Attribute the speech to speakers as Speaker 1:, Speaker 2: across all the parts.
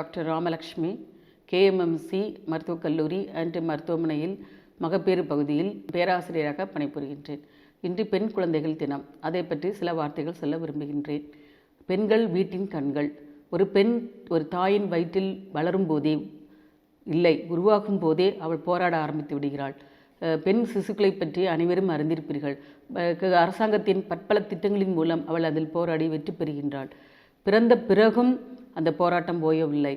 Speaker 1: Doctor Ramalakshmi, KMMC மருத்துவக் கல்லூரி and மருத்துவமனையில் மகப்பேறு பகுதியில் பேராசிரியராக பணிபுரிகின்றேன். இன்று பெண் குழந்தைகள் தினம். அதை பற்றி சில வார்த்தைகள் சொல்ல விரும்புகின்றேன். பெண்கள் வீட்டின் கண்கள். ஒரு பெண் ஒரு தாயின் வயிற்றில் வளரும் போதே இல்லை, உருவாகும் போதே அவள் போராட ஆரம்பித்து விடுகிறாள். பெண் சிசுக்களை பற்றி அனைவரும் அறிந்திருப்பீர்கள். அரசாங்கத்தின் பற்பல திட்டங்களின் மூலம் அவள் அதில் போராடி வெற்றி பெறுகின்றாள். பிறந்த பிறகும் அந்த போராட்டம் ஓயவில்லை.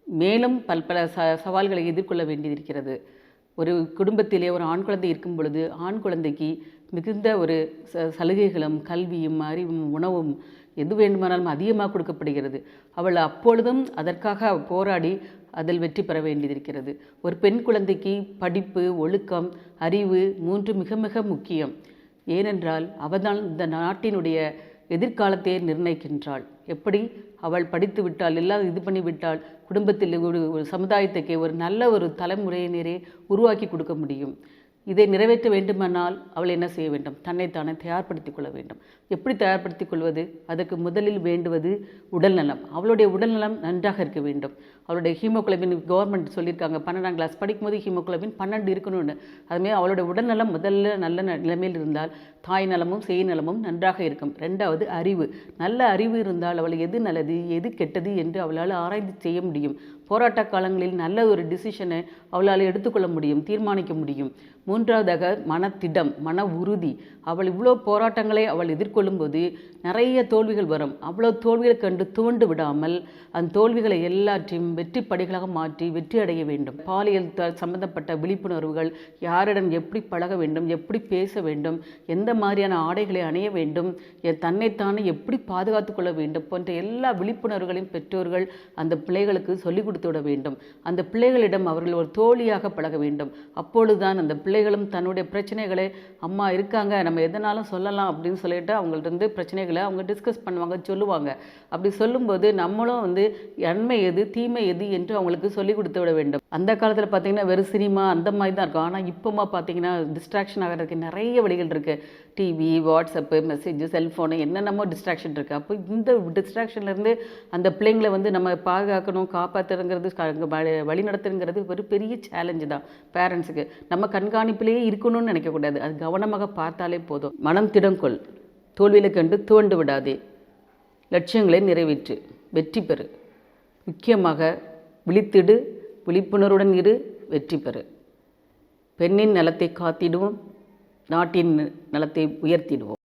Speaker 1: மேலும் பல்பல சவால்களை எதிர்கொள்ள வேண்டியிருக்கிறது. ஒரு குடும்பத்திலே ஒரு ஆண் குழந்தை இருக்கும் பொழுது ஆண் குழந்தைக்கு மிகுந்த ஒரு சலுகைகளும் கல்வியும் அறிவும் உணவும் எது வேண்டுமானாலும் அதிகமாக கொடுக்கப்படுகிறது. அவள் அப்பொழுதும் அதற்காக போராடி அதில் வெற்றி பெற வேண்டியிருக்கிறது. ஒரு பெண் குழந்தைக்கு படிப்பு, ஒழுக்கம், அறிவு மூன்று மிக மிக முக்கியம். ஏனென்றால் அவள்தான் இந்த நாட்டினுடைய எதிர்காலத்தை நிர்ணயிக்கின்றாள். எப்படி அவள் படித்து விட்டால் எல்லாம் இது பண்ணிவிட்டால் குடும்பத்தில் ஒரு சமுதாயத்துக்கு ஒரு நல்ல ஒரு தலைமுறையினரே உருவாக்கி கொடுக்க முடியும். இதை நிறைவேற்ற வேண்டுமானால் அவள் என்ன செய்ய வேண்டும்? தன்னைத்தானே தயார்படுத்திக் கொள்ள வேண்டும். எப்படி தயார்படுத்திக் கொள்வது? அதுக்கு முதலில் வேண்டுவது உடல்நலம். அவளுடைய உடல்நலம் நன்றாக இருக்க வேண்டும். அவளுடைய ஹீமோகுளோபின் கவர்மெண்ட் சொல்லியிருக்காங்க, 12ஆம் கிளாஸ் படிக்கும்போது ஹீமோகுளோபின் 12 இருக்கணும்னு. அதுமாதிரி அவளுடைய உடல்நலம் முதல்ல நல்ல நிலைமையில் இருந்தால் தாய் நலமும் சேய் நலமும் நன்றாக இருக்கும். 2வது அறிவு. நல்ல அறிவு இருந்தால் அவள் எது நல்லது எது கெட்டது என்று அவளால் ஆராய்ந்து செய்ய முடியும். போராட்ட காலங்களில் நல்ல ஒரு டிசிஷனை அவளால் எடுத்துக்கொள்ள முடியும், தீர்மானிக்க முடியும். 3வதாக மனத்திடம், மன உறுதி. அவள் இவ்வளோ போராட்டங்களை அவள் எதிர்கொள்ளும் போது நிறைய தோல்விகள் வரும். அவ்வளோ தோல்விகளை கண்டு துவண்டு விடாமல் அந்த தோல்விகளை எல்லாற்றையும் வெற்றி படிகளாக மாற்றி வெற்றி அடைய வேண்டும். பாலியல் சம்பந்தப்பட்ட விழிப்புணர்வுகள், யாரிடம் எப்படி பழக வேண்டும், எப்படி பேச வேண்டும், எந்த மாதிரியான ஆடைகளை அணிய வேண்டும், தன்னைத்தானே எப்படி பாதுகாத்து கொள்ள வேண்டும் போன்ற எல்லா விழிப்புணர்வுகளையும் பெற்றோர்கள் அந்த பிள்ளைகளுக்கு சொல்லிக் கொடுத்து விட வேண்டும். அந்த பிள்ளைகளிடம் அவர்கள் ஒரு தோழியாக பழக வேண்டும். அப்பொழுதுதான் அந்த பிள்ளைகளும் தன்னுடைய பிரச்சனைகளை அம்மா இருக்காங்க, நம்ம எதனாலும் சொல்லலாம் அப்படின்னு சொல்லிட்டு அவங்கள்ட்ட பிரச்சனைகளை அவங்க டிஸ்கஸ் பண்ணுவாங்க, சொல்லுவாங்க. அப்படி சொல்லும்போது நம்மளும் நன்மை எது தீமை எது என்று அவங்களுக்கு சொல்லிக் கொடுத்து விட வேண்டும். அந்த காலத்தில் பார்த்தீங்கன்னா வெறும் சினிமா அந்த மாதிரி தான் இருக்கும். ஆனால் இப்போமா பார்த்தீங்கன்னா டிஸ்ட்ராக்ஷன் ஆகிறதுக்கு நிறைய வழிகள் இருக்குது. டிவி, வாட்ஸ்அப்பு, மெசேஜ், செல்ஃபோனு, என்னென்னமோ டிஸ்ட்ராக்ஷன் இருக்குது. அப்போ இந்த டிஸ்ட்ராக்ஷன்லேருந்து அந்த பிள்ளைங்களை நம்ம பாதுகாக்கணும், காப்பாற்றுங்கிறது, வழி நடத்துங்கிறது ஒரு பெரிய சேலஞ்சு தான் பேரண்ட்ஸுக்கு. நம்ம கண்காணிப்பிலேயே இருக்கணும்னு நினைக்கக்கூடாது. அது கவனமாக பார்த்தாலே போதும். மனம் திடங்கொள், தோல்வியில் கண்டு துவண்டு விடாதே, லட்சியங்களை நிறைவேற்று, வெற்றி பெறு. முக்கியமாக விழித்திடு, விழிப்புணர்வுடன் இரு, வெற்றி பெறு. பெண்ணின் நலத்தை காத்திடுவோம், நாட்டின் நலத்தை உயர்த்திடுவோம்.